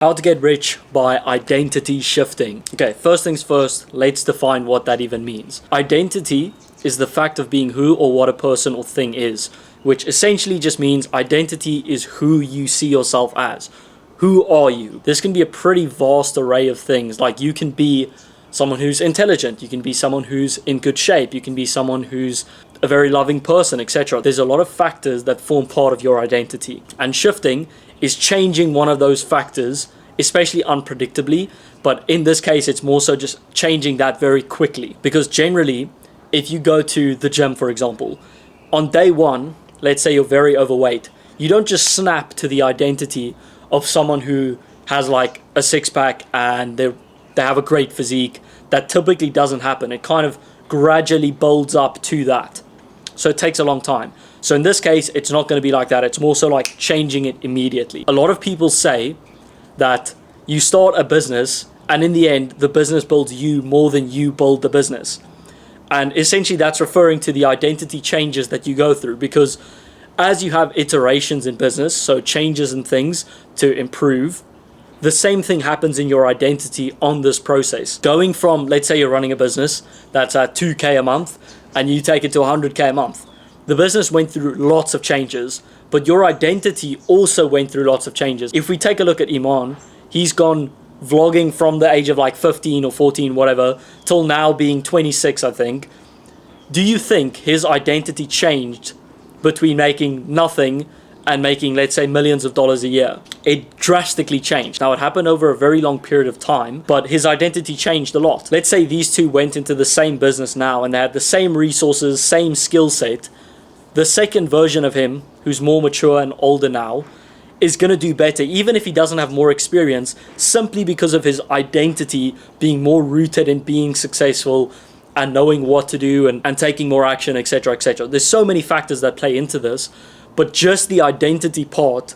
How to get rich by identity shifting. Okay, first things first, let's define what that even means. Identity is the fact of being who or what a person or thing is, which essentially just means identity is who you see yourself as. Who are you? This can be a pretty vast array of things. Like, you can be someone who's intelligent, you can be someone who's in good shape, you can be someone who's a very loving person, etc. There's a lot of factors that form part of your identity. And shifting is changing one of those factors, especially unpredictably, but in this case it's more so just changing that very quickly. Because generally, if you go to the gym, for example, on day one, let's say you're very overweight, you don't just snap to the identity of someone who has like a six-pack and they have a great physique. That typically doesn't happen. It kind of gradually builds up to that. So it takes a long time. So in this case, it's not going to be like that. It's more so like changing it immediately. A lot of people say that you start a business and in the end, the business builds you more than you build the business. And essentially that's referring to the identity changes that you go through, because as you have iterations in business, so changes and things to improve, the same thing happens in your identity on this process. Going from, let's say you're running a business that's at 2K a month and you take it to 100K a month. The business went through lots of changes, but your identity also went through lots of changes. If we take a look at Iman, he's gone vlogging from the age of like 15 or 14, whatever, till now being 26, I think. Do you think his identity changed between making nothing and making, let's say, millions of dollars a year? It drastically changed. Now, it happened over a very long period of time, but his identity changed a lot. Let's say these two went into the same business now and they had the same resources, same skill set. The second version of him, who's more mature and older now, is going to do better, even if he doesn't have more experience, simply because of his identity being more rooted in being successful and knowing what to do and taking more action, etc., etc. There's so many factors that play into this, but just the identity part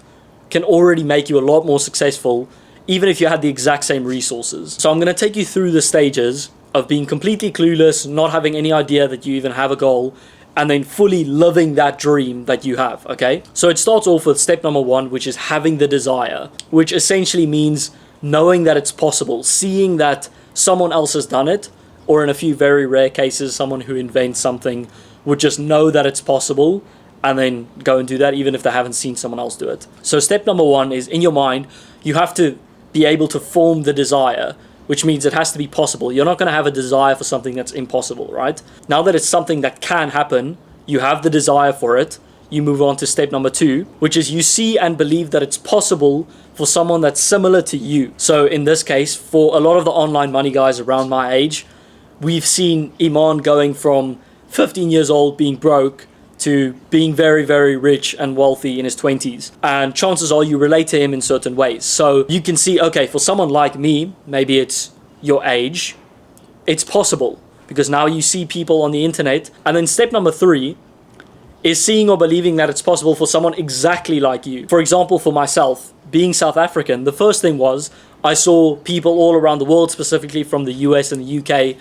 can already make you a lot more successful, even if you had the exact same resources. So I'm going to take you through the stages of being completely clueless, not having any idea that you even have a goal, and then fully living that dream that you have, okay? So it starts off with step number one, which is having the desire, which essentially means knowing that it's possible, seeing that someone else has done it, or in a few very rare cases, someone who invents something would just know that it's possible and then go and do that, even if they haven't seen someone else do it. So step number one is, in your mind, you have to be able to form the desire, which means it has to be possible. You're not going to have a desire for something that's impossible, right? Now that it's something that can happen, you have the desire for it, you move on to step number two, which is you see and believe that it's possible for someone that's similar to you. So in this case, for a lot of the online money guys around my age, we've seen Iman going from 15 years old being broke to being very, very rich and wealthy in his 20s. And chances are you relate to him in certain ways. So you can see, okay, for someone like me, maybe it's your age, it's possible because now you see people on the internet. And then step number three is seeing or believing that it's possible for someone exactly like you. For example, for myself, being South African, the first thing was I saw people all around the world, specifically from the US and the UK,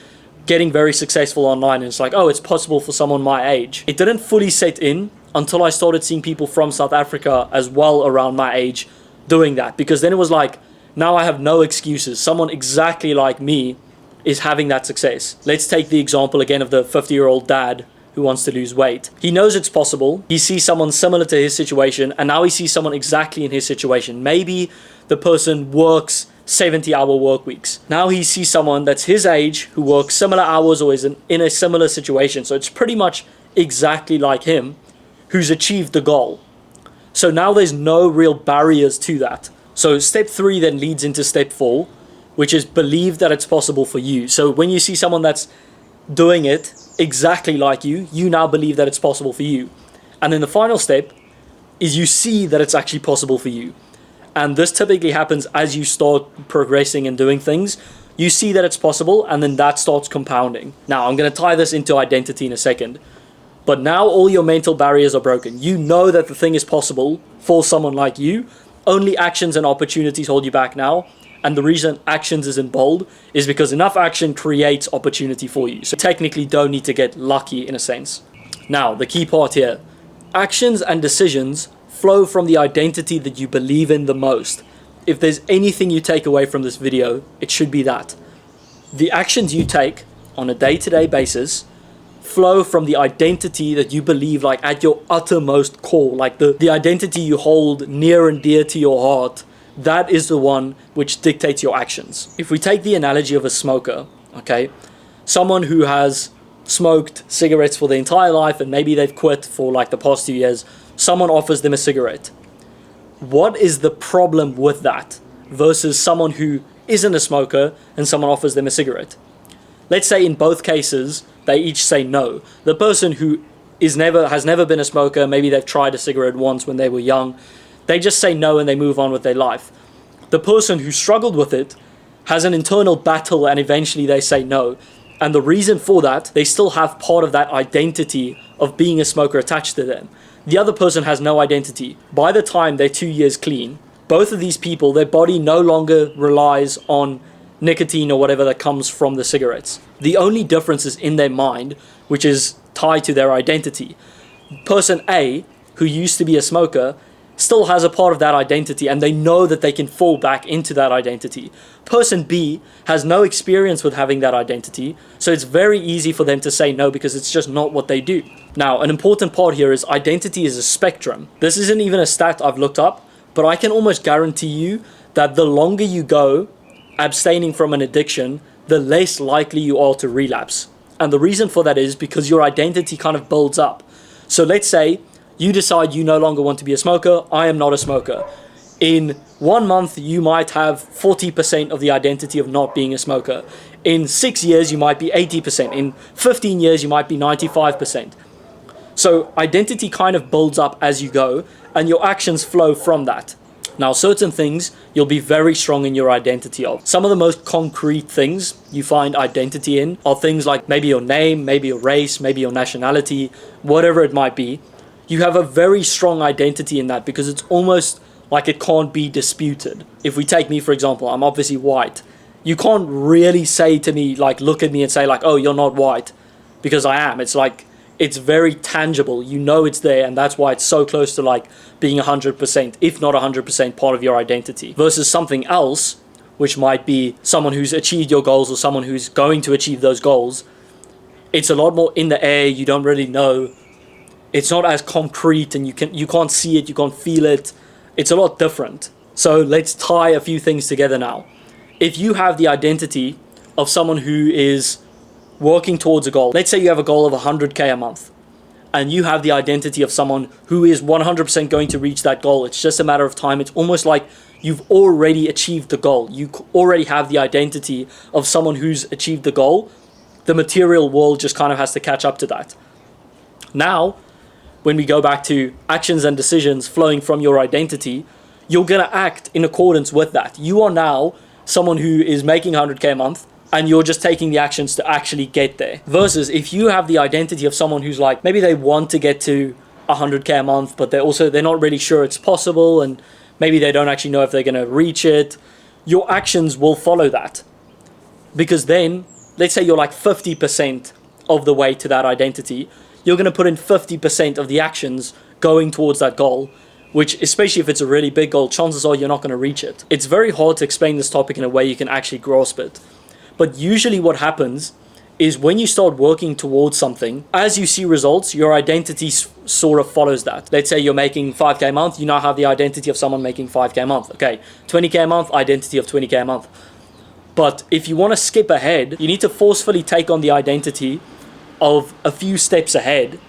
getting very successful online, and it's like, oh, it's possible for someone my age. It didn't fully set in until I started seeing people from South Africa as well around my age doing that, because then it was like, now I have no excuses. Someone exactly like me is having that success. Let's take the example again of the 50-year-old dad who wants to lose weight. He knows it's possible. He sees someone similar to his situation, and now he sees someone exactly in his situation. Maybe the person works 70-hour work weeks. Now he sees someone that's his age who works similar hours or is in a similar situation. So it's pretty much exactly like him who's achieved the goal. So now there's no real barriers to that. So step three then leads into step four, which is believe that it's possible for you. So when you see someone that's doing it exactly like you, you now believe that it's possible for you. And then the final step is you see that it's actually possible for you. And this typically happens as you start progressing and doing things. You see that it's possible, and then that starts compounding. Now, I'm going to tie this into identity in a second. But now all your mental barriers are broken. You know that the thing is possible for someone like you. Only actions and opportunities hold you back now. And the reason actions is in bold is because enough action creates opportunity for you. So technically don't need to get lucky in a sense. Now, the key part here. Actions and decisions flow from the identity that you believe in the most. if there's anything you take away from this video, it should be that. The actions you take on a day-to-day basis flow from the identity that you believe, like at your uttermost core, like the identity you hold near and dear to your heart. That is the one which dictates your actions. If we take the analogy of a smoker, okay, someone who has smoked cigarettes for their entire life and maybe they've quit for like the past 2 years, someone offers them a cigarette. What is the problem with that versus someone who isn't a smoker and someone offers them a cigarette? Let's say in both cases, they each say no. The person who has never been a smoker, maybe they've tried a cigarette once when they were young, they just say no and they move on with their life. The person who struggled with it has an internal battle and eventually they say no. And the reason for that, they still have part of that identity of being a smoker attached to them. The other person has no identity. By the time they're 2 years clean, both of these people, their body no longer relies on nicotine or whatever that comes from the cigarettes. The only difference is in their mind, which is tied to their identity. Person A, who used to be a smoker, still has a part of that identity and they know that they can fall back into that identity. Person B has no experience with having that identity, so it's very easy for them to say no because it's just not what they do. Now, an important part here is identity is a spectrum. This isn't even a stat I've looked up, but I can almost guarantee you that the longer you go abstaining from an addiction, the less likely you are to relapse. And the reason for that is because your identity kind of builds up. So let's say you decide you no longer want to be a smoker. I am not a smoker. In 1 month, you might have 40% of the identity of not being a smoker. In 6 years, you might be 80%. In 15 years, you might be 95%. So identity kind of builds up as you go, and your actions flow from that. Now, certain things you'll be very strong in your identity of. Some of the most concrete things you find identity in are things like maybe your name, maybe your race, maybe your nationality, whatever it might be. You have a very strong identity in that because it's almost like it can't be disputed. If we take me, for example, I'm obviously white. You can't really say to me, like, look at me and say like, oh, you're not white, because I am. It's like, it's very tangible. You know it's there, and that's why it's so close to like being 100%, if not 100% part of your identity. Versus something else, which might be someone who's achieved your goals or someone who's going to achieve those goals. It's a lot more in the air. You don't really know. It's not as concrete, and you can't see it, you can't feel it. It's a lot different. So let's tie a few things together now. If you have the identity of someone who is working towards a goal, let's say you have a goal of 100k a month, and you have the identity of someone who is 100% going to reach that goal. It's just a matter of time. It's almost like you've already achieved the goal. You already have the identity of someone who's achieved the goal. The material world just kind of has to catch up to that. Now, when we go back to actions and decisions flowing from your identity, you're going to act in accordance with that. You are now someone who is making 100k a month, and you're just taking the actions to actually get there. Versus if you have the identity of someone who's like, maybe they want to get to 100k a month, but they're not really sure it's possible, and maybe they don't actually know if they're going to reach it. Your actions will follow that. Because then, let's say you're like 50% of the way to that identity, you're going to put in 50% of the actions going towards that goal, which, especially if it's a really big goal, chances are you're not going to reach it. It's very hard to explain this topic in a way you can actually grasp it. But usually what happens is when you start working towards something, as you see results, your identity sort of follows that. Let's say you're making 5k a month, you now have the identity of someone making 5k a month. Okay, 20k a month, identity of 20k a month. But if you want to skip ahead, you need to forcefully take on the identity of a few steps ahead,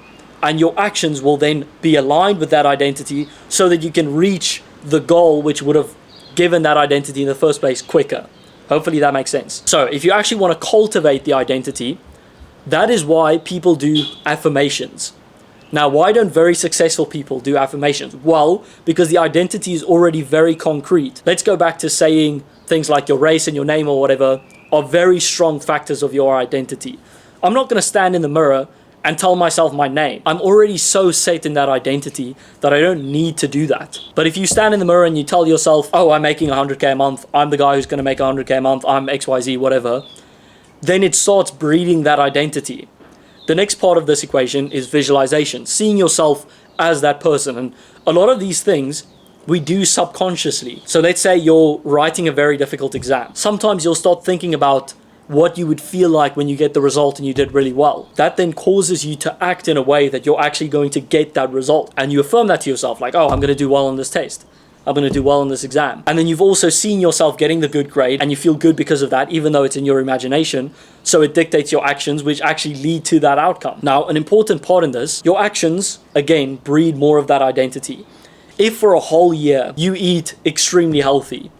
and your actions will then be aligned with that identity so that you can reach the goal which would have given that identity in the first place quicker. Hopefully that makes sense. So if you actually want to cultivate the identity, that is why people do affirmations. Now, why don't very successful people do affirmations? Well, because the identity is already very concrete. Let's go back to saying things like your race and your name or whatever are very strong factors of your identity. I'm not going to stand in the mirror and tell myself my name. I'm already so set in that identity that I don't need to do that. But if you stand in the mirror and you tell yourself, oh, I'm making 100k a month, I'm the guy who's going to make 100k a month, I'm XYZ, whatever, then it starts breeding that identity. The next part of this equation is visualization, seeing yourself as that person. And a lot of these things we do subconsciously. So let's say you're writing a very difficult exam. Sometimes you'll start thinking about what you would feel like when you get the result and you did really well. That then causes you to act in a way that you're actually going to get that result. And you affirm that to yourself, like, oh, I'm going to do well on this test. I'm going to do well on this exam. And then you've also seen yourself getting the good grade and you feel good because of that, even though it's in your imagination. So it dictates your actions, which actually lead to that outcome. Now, an important part in this, your actions, again, breed more of that identity. If for a whole year you eat extremely healthy,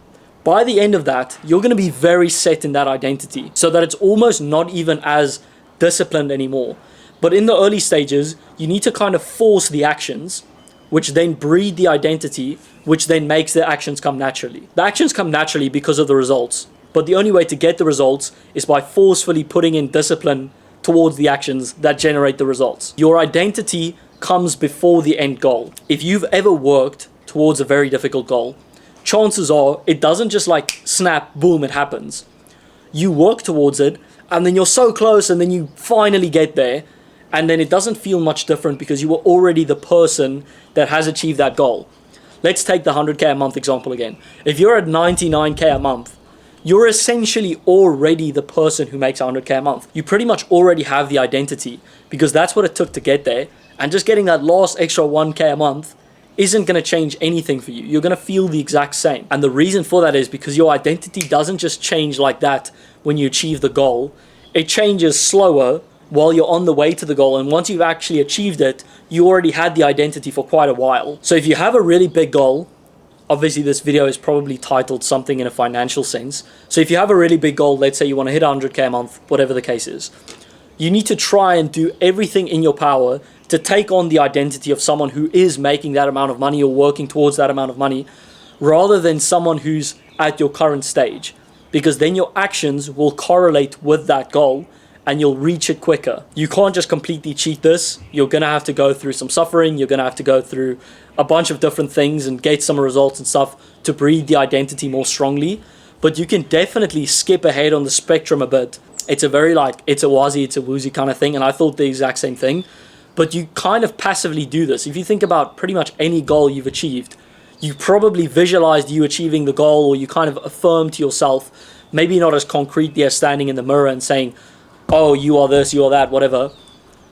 by the end of that, you're going to be very set in that identity so that it's almost not even as disciplined anymore. But in the early stages, you need to kind of force the actions, which then breed the identity, which then makes the actions come naturally. The actions come naturally because of the results, but the only way to get the results is by forcefully putting in discipline towards the actions that generate the results. Your identity comes before the end goal. If you've ever worked towards a very difficult goal, chances are it doesn't just like snap, boom, it happens. You work towards it, and then you're so close, and then you finally get there, and then it doesn't feel much different because you were already the person that has achieved that goal. Let's take the 100K a month example again. If you're at 99K a month, you're essentially already the person who makes 100K a month. You pretty much already have the identity because that's what it took to get there. And just getting that last extra 1K a month isn't going to change anything for you. You're going to feel the exact same. And the reason for that is because your identity doesn't just change like that when you achieve the goal. It changes slower while you're on the way to the goal, and once you've actually achieved it, you already had the identity for quite a while. So if you have a really big goal, obviously this video is probably titled something in a financial sense. So if you have a really big goal, let's say you want to hit 100K a month, whatever the case is, you need to try and do everything in your power to take on the identity of someone who is making that amount of money or working towards that amount of money, rather than someone who's at your current stage, because then your actions will correlate with that goal and you'll reach it quicker. You can't just completely cheat this. You're gonna have to go through some suffering. You're gonna have to go through a bunch of different things and get some results and stuff to breed the identity more strongly. But you can definitely skip ahead on the spectrum a bit. It's a very like, it's a wazi, it's a woozy kind of thing. And I thought the exact same thing. But you kind of passively do this. If you think about pretty much any goal you've achieved, you probably visualized you achieving the goal, or you kind of affirm to yourself, maybe not as concretely as standing in the mirror and saying, oh, you are this, you are that, whatever.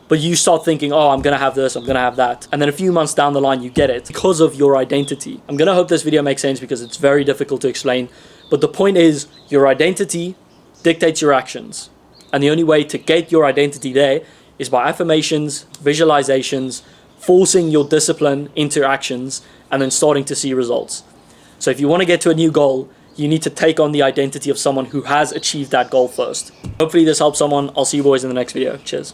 But you start thinking, oh, I'm going to have this, I'm going to have that. And then a few months down the line, you get it because of your identity. I'm going to hope this video makes sense because it's very difficult to explain. But the point is, your identity dictates your actions. And the only way to get your identity there is by affirmations, visualizations, forcing your discipline into actions, and then starting to see results. So if you want to get to a new goal, you need to take on the identity of someone who has achieved that goal first. Hopefully this helps someone. I'll see you boys in the next video. Cheers.